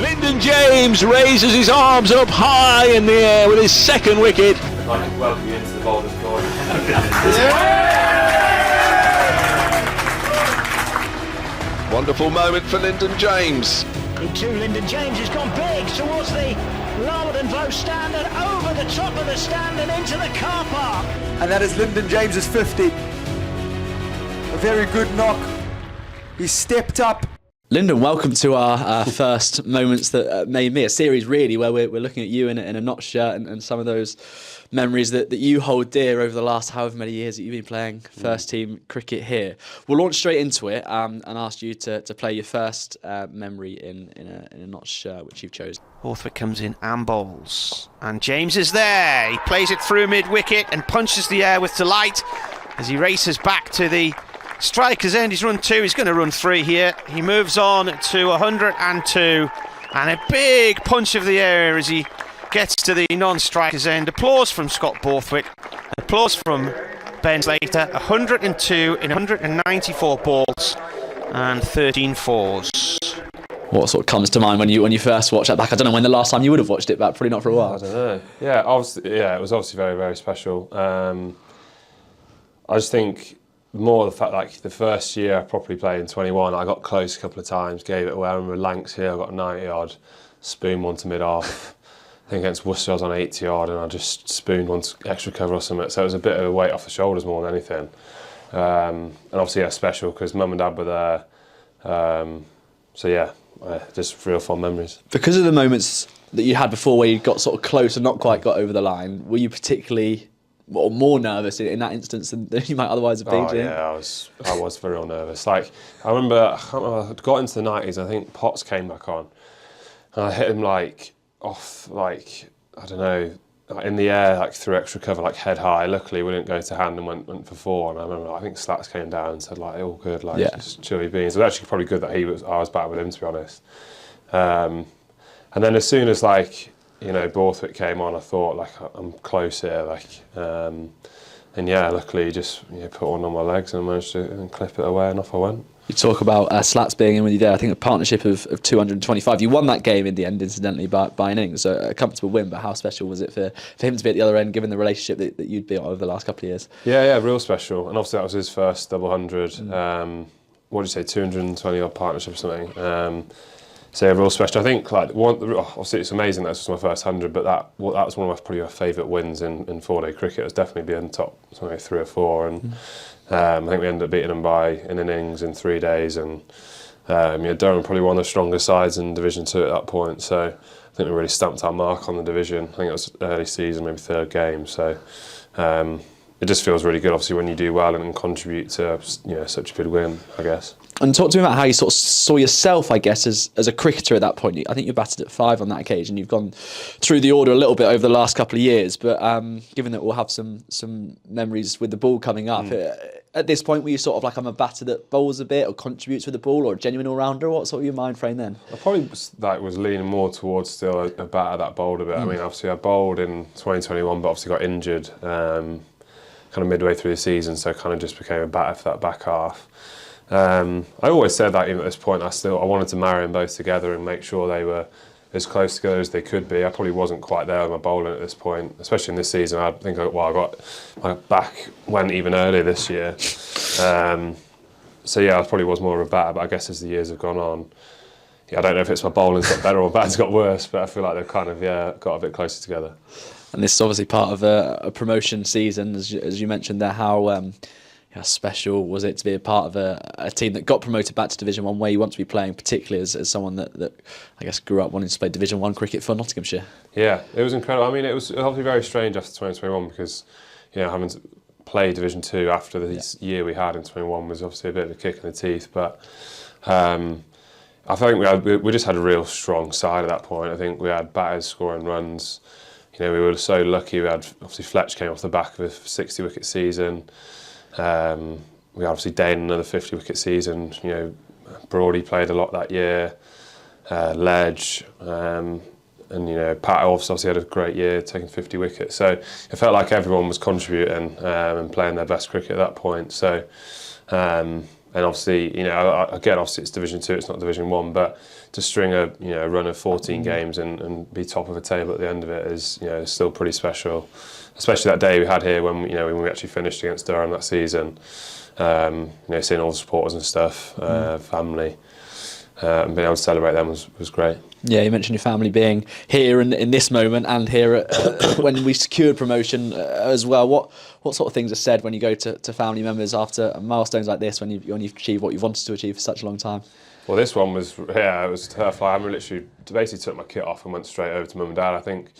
Lyndon James raises his arms up high in the air with his second wicket. I'd like to welcome you into the bowler's corner. Wonderful moment for Lyndon James. Lyndon James has gone big towards the Larwood and Low stand and over the top of the stand and into the car park. And that is Lyndon James's 50. A very good knock. He stepped up. Lyndon, welcome to our first Moments That Made Me, a series really where we're looking at you in a Notts shirt and some of those memories that you hold dear over the last however many years that you've been playing first team cricket here. We'll launch straight into it and ask you to play your first memory in a Notts shirt which you've chosen. Borthwick comes in and bowls, and James is there. He plays it through mid-wicket and punches the air with delight as he races back to the striker's end. He's run 2, he's going to run 3 here. He moves on to 102 and a big punch of the air as he gets to the non-striker's end. Applause from Scott Borthwick, applause from Ben Slater. 102 in 194 balls and 13 fours. What sort of comes to mind when you first watch that back? I don't know when the last time you would have watched it back, probably not for a while. I don't know. Yeah, obviously, it was obviously very, very special. I just think more the fact, like, the first year I properly played in 21, I got close a couple of times, gave it away. I remember Lancs here, I got 90 odd, spooned one to mid-off. I think against Worcester I was on 80 odd and I just spooned one to extra cover or something. So it was a bit of a weight off the shoulders more than anything. And obviously, special because Mum and Dad were there. So yeah, just real fun memories. Because of the moments that you had before where you got sort of close and not quite got over the line, were you particularly or more nervous in that instance than you might otherwise have been? Yeah, I was very nervous. Like, I remember, I got into the 90s, I think Potts came back on, and I hit him like off, like, I don't know, like in the air, like through extra cover, like head high. Luckily, we didn't go to hand and went for 4. And I remember, I think Slats came down and said, like, all good, like, just chilly beans. It was actually probably good that I was back with him, to be honest. And then as soon as, like, you know, Borthwick came on, I thought, like, I'm close here, like, and yeah, luckily just put one on my legs and managed to clip it away and off I went. You talk about Slats being in with you there. I think a partnership of 225. You won that game in the end, incidentally, by an innings, so a comfortable win, but how special was it for him to be at the other end, given the relationship that you'd built over the last couple of years? Yeah, real special, and obviously that was his first double 100. What did you say, 220 odd partnership or something? So yeah, real special. I think, like, obviously it's amazing that this was my first 100, but that was one of my favourite wins in 4-day cricket. It was definitely being top 3 or 4, and I think we ended up beating them by an innings in 3 days, and Durham probably one of the strongest sides in Division 2 at that point. So I think we really stamped our mark on the division. I think it was early season, maybe 3rd game. So it just feels really good, obviously, when you do well and contribute to such a good win, I guess. And talk to me about how you sort of saw yourself, I guess, as a cricketer at that point. I think you batted at 5 on that occasion. You've gone through the order a little bit over the last couple of years, but given that we'll have some memories with the ball coming up, at this point, were you sort of like, I'm a batter that bowls a bit or contributes with the ball, or a genuine all-rounder? What sort of your mind frame then? I probably was leaning more towards still a batter that bowled a bit. I mean, obviously I bowled in 2021, but obviously got injured kind of midway through the season, so kind of just became a batter for that back half. I always said that even at this point, I wanted to marry them both together and make sure they were as close together as they could be. I probably wasn't quite there with my bowling at this point, especially in this season. I think my back went even earlier this year. So yeah, I probably was more of a batter, but I guess as the years have gone on, I don't know if it's my bowling's got better or batting's got worse, but I feel like they've kind of got a bit closer together. And this is obviously part of a promotion season, as you mentioned there. How special was it to be a part of a team that got promoted back to Division 1, where you want to be playing, particularly as someone that I guess grew up wanting to play Division 1 cricket for Nottinghamshire? Yeah, it was incredible. I mean, it was obviously very strange after 2021 because, having to play Division 2 after the year we had in 21 was obviously a bit of a kick in the teeth. But I think we just had a real strong side at that point. I think we had batters scoring runs. We were so lucky. We had, obviously, Fletch came off the back of a 60-wicket season. We obviously Dane another 50-wicket season. Broady played a lot that year. Ledge, and Pat obviously had a great year, taking 50 wickets. So it felt like everyone was contributing and playing their best cricket at that point. So And obviously, again, obviously it's Division 2, it's not Division 1, but to string a run of 14 games and be top of the table at the end of it is still pretty special. Especially that day we had here when we actually finished against Durham that season. Seeing all the supporters and stuff, family, and being able to celebrate them was great. Yeah, you mentioned your family being here in this moment and here when we secured promotion as well. What sort of things are said when you go to family members after milestones like this, when you've achieved what you've wanted to achieve for such a long time? Well, this one was, it was tough. I literally basically took my kit off and went straight over to mum and dad. I think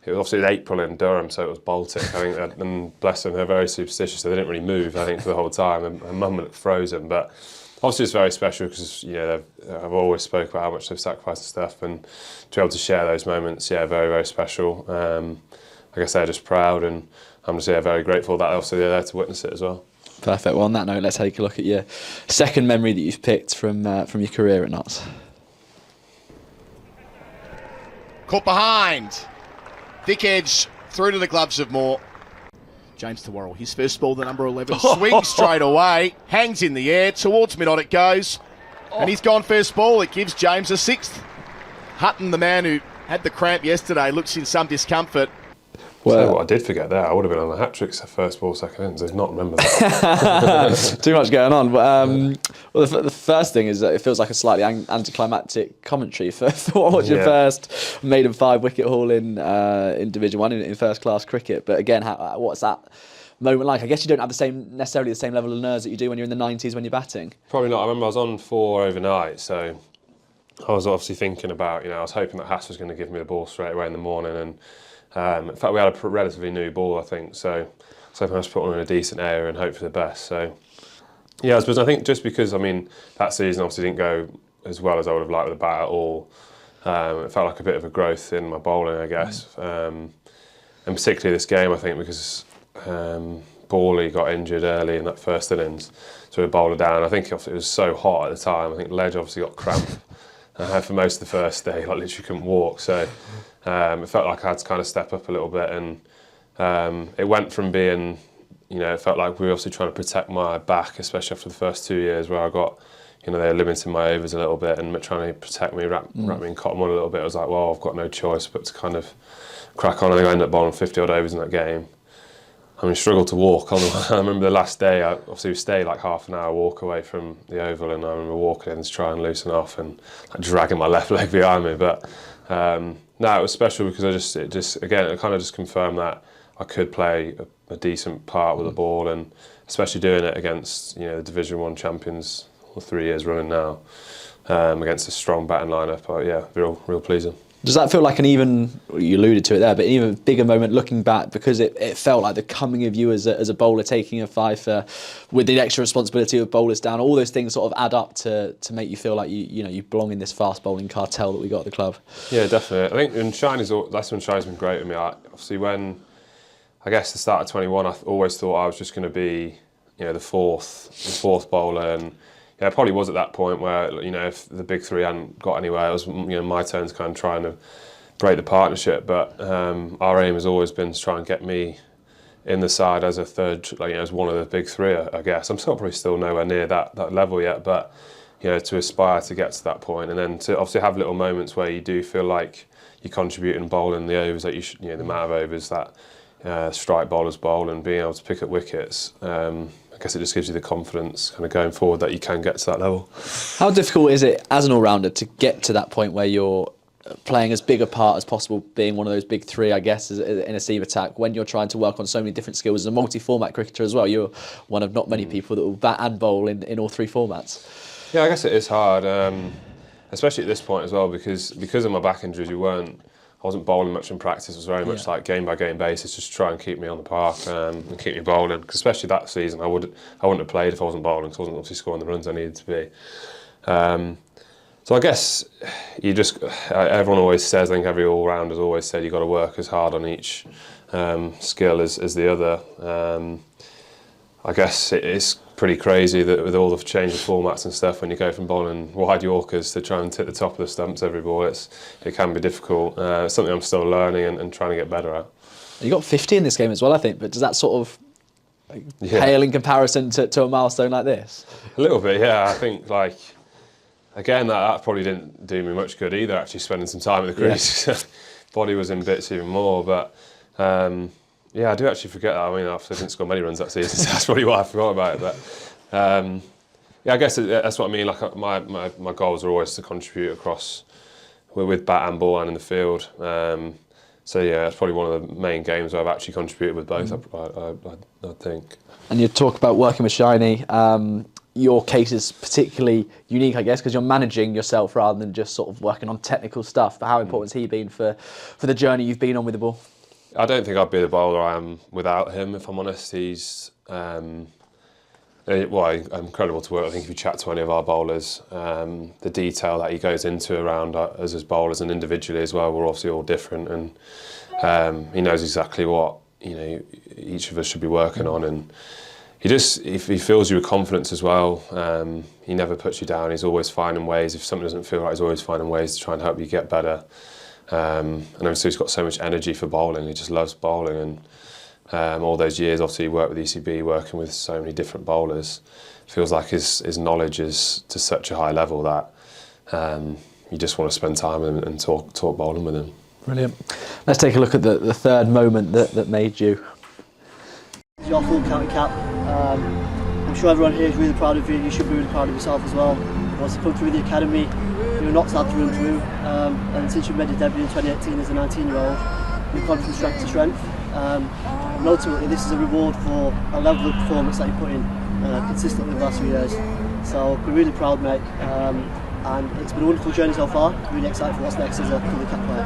it was obviously April in Durham, so it was Baltic. I think, and bless them, they're very superstitious, so they didn't really move, I think, for the whole time. And mum looked frozen, but obviously it's very special because I've always spoke about how much they've sacrificed and stuff, and to be able to share those moments, very, very special. Like I say, just proud, and I'm just very grateful that obviously they're there to witness it as well. Perfect. Well, on that note, let's take a look at your second memory that you've picked from your career at Notts. Caught behind. Thick edge through to the gloves of Moore. James Tawarrell, his first ball, the number 11, swings straight away, hangs in the air, towards mid-on it goes, and he's gone first ball. It gives James a sixth. Hutton, the man who had the cramp yesterday, looks in some discomfort. Well, what I did forget there, I would have been on the hat-trick first ball, second innings. I've not remembered that. Too much going on. Well, the first thing is that it feels like a slightly anticlimactic commentary for what was your first maiden 5-wicket haul in Division 1 in first class cricket. But again, what's that moment like? I guess you don't have necessarily the same level of nerves that you do when you're in the 90s when you're batting. Probably not. I remember I was on 4 overnight, so I was obviously thinking about, I was hoping that Hass was going to give me the ball straight away in the morning, and in fact, we had a relatively new ball, I think, so I was hoping I was putting in a decent area and hope for the best. So, I suppose I think just because, that season obviously didn't go as well as I would have liked with the bat at all. It felt like a bit of a growth in my bowling, I guess. And particularly this game, I think, because Bawley got injured early in that first innings, so we bowled her down. I think it was so hot at the time. I think Ledge obviously got cramp. For most of the first day, I literally couldn't walk. So it felt like I had to kind of step up a little bit, and it went from being, it felt like we were obviously trying to protect my back, especially after the first 2 years where I got, they were limiting my overs a little bit and trying to protect me, wrap me in cotton wool a little bit. I was like, well, I've got no choice but to kind of crack on. I think I ended up bowling 50 odd overs in that game. Struggled to walk. I remember the last day, obviously we stayed like half an hour walk away from the Oval, and I remember walking in to try and loosen off and dragging my left leg behind me. But no, it was special because it kind of just confirmed that I could play a decent part with the ball, and especially doing it against the Division 1 champions, 3 years running now, against a strong batting lineup. Real pleasing. Does that feel like you alluded to it there, but an even bigger moment looking back, because it felt like the coming of you as a bowler, taking a fifer with the extra responsibility of bowlers down, all those things sort of add up to make you feel like you belong in this fast bowling cartel that we got at the club? Yeah, definitely. I think that's when Shiny's been great with me. Obviously when, I guess the start of 21, I always thought I was just going to be, the fourth bowler, and it probably was at that point where, if the big three hadn't got anywhere, it was, my turn to kind of trying to break the partnership. But our aim has always been to try and get me in the side as a third, as one of the big three, I guess. I'm probably still nowhere near that level yet, but, to aspire to get to that point, and then to obviously have little moments where you do feel like you contribute in bowling the overs that you should, the amount of overs that strike bowlers bowl, and being able to pick up wickets. I guess it just gives you the confidence kind of going forward that you can get to that level. How difficult is it as an all-rounder to get to that point where you're playing as big a part as possible, being one of those big three, I guess, in a seam attack, when you're trying to work on so many different skills as a multi-format cricketer as well? You're one of not many people that will bat and bowl in all three formats. Yeah, I guess it is hard, especially at this point as well, because of my back injuries, I wasn't bowling much in practice. It was very much like game by game basis, just try and keep me on the park and keep me bowling. Because especially that season, I wouldn't have played if I wasn't bowling, because I wasn't obviously scoring the runs I needed to be. So I guess everyone always says, I think every all-rounder's always said, you've got to work as hard on each skill as the other. I guess it is pretty crazy that with all the change of formats and stuff, when you go from bowling wide Yorkers to try and hit the top of the stumps every ball, it can be difficult. It's something I'm still learning and trying to get better at. You got 50 in this game as well, I think, but does that sort of pale in comparison to a milestone like this? A little bit, yeah. I think, like, again, that probably didn't do me much good either, actually spending some time at the crease. Yeah. Body was in bits even more, but yeah, I do actually forget that. I mean, I didn't score many runs that season, so that's probably why I forgot about it. But yeah, I guess that's what I mean. Like, my goals are always to contribute across with bat and ball and in the field. So yeah, it's probably one of the main games where I've actually contributed with both. I think. And you talk about working with Shiny. Your case is particularly unique, I guess, because you're managing yourself rather than just sort of working on technical stuff. But how important has he been for the journey you've been on with the ball? I don't think I'd be the bowler I am without him, if I'm honest. He's incredible to work. I think if you chat to any of our bowlers, the detail that he goes into around us as bowlers and individually as well, we're obviously all different, and he knows exactly what each of us should be working on, and he fills you with confidence as well. He never puts you down. He's always finding ways. If something doesn't feel right, he's always finding ways to try and help you get better. And obviously he's got so much energy for bowling. He just loves bowling, and all those years, obviously, he worked with ECB, working with so many different bowlers. Feels like his knowledge is to such a high level that you just want to spend time and talk bowling with him. Brilliant. Let's take a look at the third moment that made you. It's your full county cap. I'm sure everyone here is really proud of you. You should be really proud of yourself as well. Once you come through the academy, you're not sad through and through. And since you made your debut in 2018 as a 19-year-old, you've gone from strength to strength. And ultimately, this is a reward for a level of performance that you put in consistently over the last few years. So we're really proud, mate. And it's been a wonderful journey so far. Really excited for what's next as a cover cap player.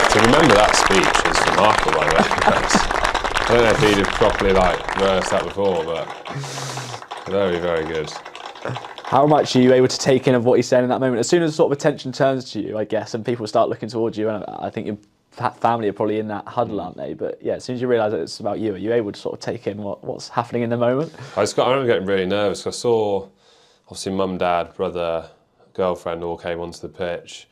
To remember that speech is remarkable, by the way. I don't know if he'd have properly rehearsed that before, but very, very good. How much are you able to take in of what he's saying in that moment? As soon as sort of attention turns to you, I guess, and people start looking towards you, and I think your family are probably in that huddle, aren't they? But yeah, as soon as you realise that it's about you, are you able to sort of take in what's happening in the moment? I remember getting really nervous. I saw, obviously, mum, dad, brother, girlfriend all came onto the pitch,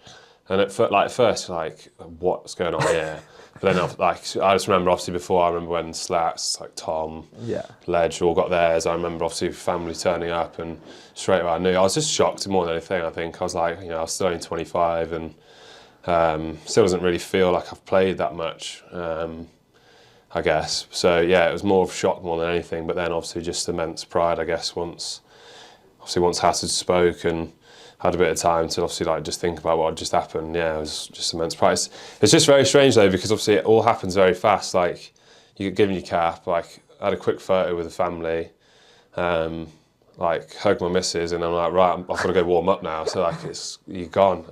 and at first, what's going on here? But then, I just remember, obviously, before, I remember when Slats, Tom, Ledge, all got theirs. I remember, obviously, family turning up, and straight away I knew. I was just shocked more than anything, I think. I was like, I was still only 25, and still doesn't really feel like I've played that much, I guess. So, yeah, it was more of a shock more than anything. But then, obviously, just immense pride, I guess, once Hassad spoke and had a bit of time to obviously just think about what had just happened. Yeah, it was just immense pride. It's just very strange though, because obviously it all happens very fast. Like, you get given your cap, I had a quick photo with the family, hugged my missus, and I'm like, right, I've got to go warm up now. So you're gone.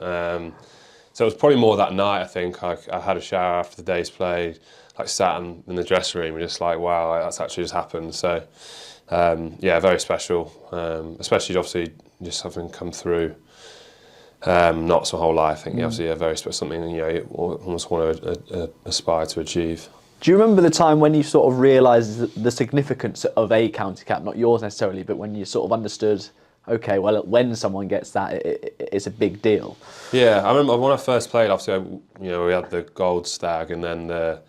So it was probably more that night, I think. I had a shower after the day's play, sat in the dressing room and just wow, that's actually just happened. So yeah, very special, especially obviously just having come through knots my whole life. I think obviously very special, something you almost want to aspire to achieve. Do you remember the time when you sort of realised the significance of a county cap, not yours necessarily, but when you sort of understood, okay, well, when someone gets that, it's a big deal? Yeah, I remember when I first played, obviously, we had the gold stag and then the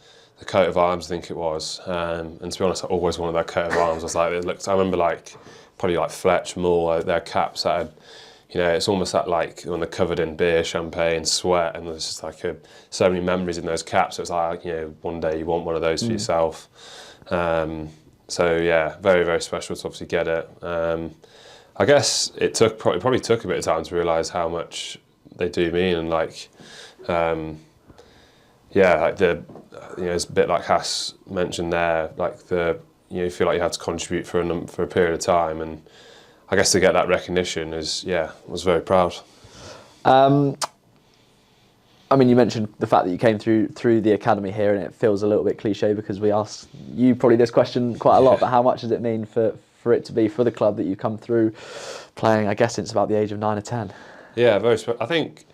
coat of arms, I think it was. And to be honest, I always wanted that coat of arms. I remember probably Fletch, Moore, their caps that had, it's almost that when they're covered in beer, champagne, sweat, and there's just so many memories in those caps. So it's one day you want one of those for yourself. So yeah, very, very special to obviously get it. I guess it probably took a bit of time to realise how much they do mean, and it's a bit like Hass mentioned there, you feel like you had to contribute for a period of time, and I guess to get that recognition was very proud. I mean, you mentioned the fact that you came through the academy here, and it feels a little bit cliche because we ask you probably this question quite a lot, but how much does it mean for it to be for the club that you come through playing, I guess, since about the age of 9 or 10? Yeah, very special. I think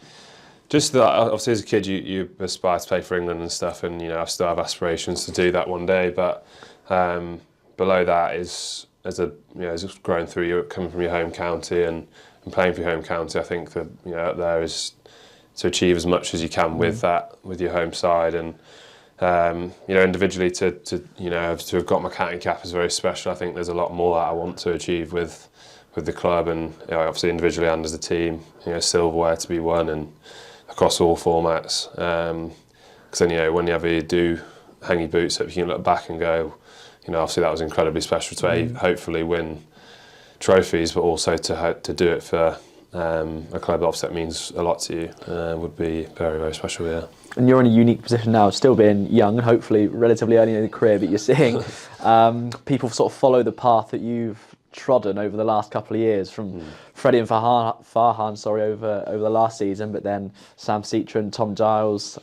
just that, obviously as a kid you aspire to play for England and stuff, and I still have aspirations to do that one day, but below that is as growing through Europe, coming from your home county and playing for your home county, I think that up there is to achieve as much as you can with that, with your home side, and individually to have got my county cap is very special. I think there's a lot more that I want to achieve with the club, and obviously individually and as a team. Silverware to be won and across all formats. Because then whenever you do hang your boots up, you can look back and go, obviously that was incredibly special to hopefully win trophies, but also to do it for a club that obviously means a lot to you would be very, very special. Yeah. And you're in a unique position now, still being young and hopefully relatively early in the career, but you're seeing people sort of follow the path that you've trodden over the last couple of years, from Freddie and Farhan over the last season, but then Sam Citron, Tom Giles,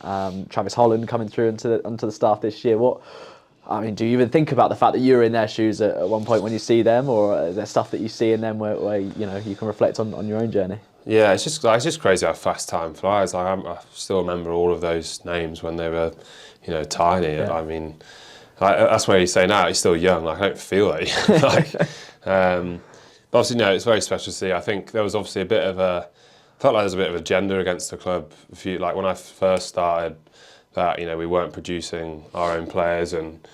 Travis Holland coming through onto the staff this year. Do you even think about the fact that you were in their shoes at one point when you see them, or is there stuff that you see in them where you can reflect on your own journey? Yeah, it's just crazy how fast time flies. I still remember all of those names when they were, tiny. Yeah. I mean, that's where you say now he's still young. I don't feel it. But obviously, it's very special to see. I think there was obviously felt like there was a bit of agenda against the club. When I first started, that we weren't producing our own players, and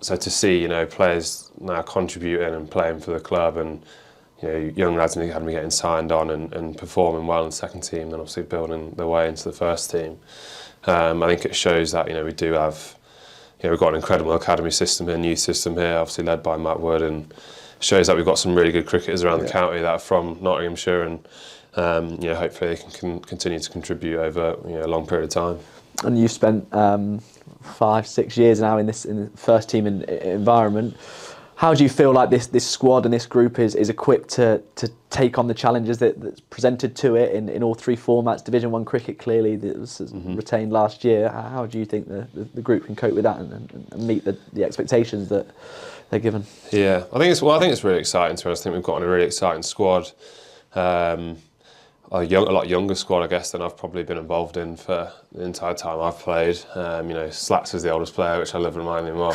so to see players now contributing and playing for the club, and young lads in the academy getting signed on and performing well in the second team, and obviously building their way into the first team. I think it shows that we do have we've got an incredible academy system here, youth system here, obviously led by Matt Wood, and shows that we've got some really good cricketers around the county that are from Nottinghamshire, and hopefully they can continue to contribute over a long period of time. And you've spent 5-6 years now in the first team environment. How do you feel like this squad and this group is equipped to take on the challenges that's presented to it in all three formats? Division 1 cricket clearly that was retained last year. How do you think the group can cope with that and meet the expectations that they're given? Yeah, I think it's really exciting to us. I think we've got a really exciting squad. A lot younger squad, I guess, than I've probably been involved in for the entire time I've played. Slats is the oldest player, which I love reminding him of,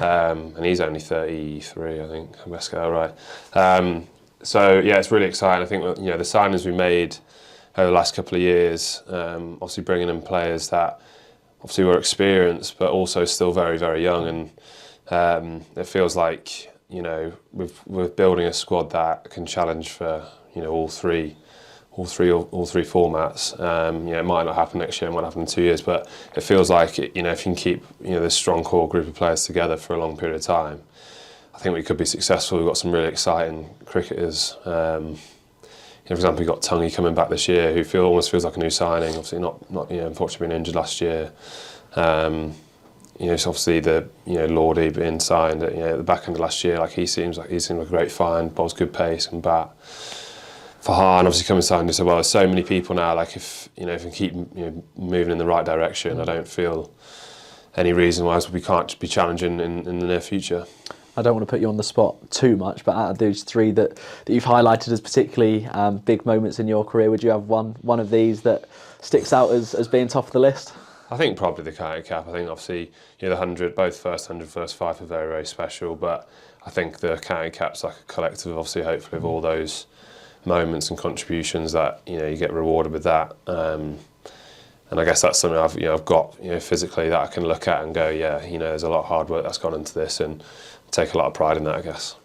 and he's only 33, I think. I best get that right. So yeah, it's really exciting. I think the signings we made over the last couple of years, obviously bringing in players that obviously were experienced, but also still very, very young, and it feels like we're building a squad that can challenge for all three formats. It might not happen next year, it might happen in 2 years, but it feels like if you can keep this strong core group of players together for a long period of time, I think we could be successful. We've got some really exciting cricketers. For example, we've got Tungy coming back this year, who almost feels like a new signing. Obviously, not unfortunately being injured last year. So obviously the Lordy being signed at the back end of last year. He seems like a great find. Bowls good pace and bat. Farhan obviously coming signed as well. There's so many people now. If we keep moving in the right direction, I don't feel any reason why we can't be challenging in the near future. I don't want to put you on the spot too much, but out of those three that you've highlighted as particularly big moments in your career, would you have one of these that sticks out as being top of the list? I think probably the county cap. I think obviously the 100, both first 100, first 5 are very, very special, but I think the county cap's like a collective, obviously, hopefully, of all those moments and contributions that you get rewarded with that, and I guess that's something I've got physically that I can look at and go, there's a lot of hard work that's gone into this, and take a lot of pride in that, I guess.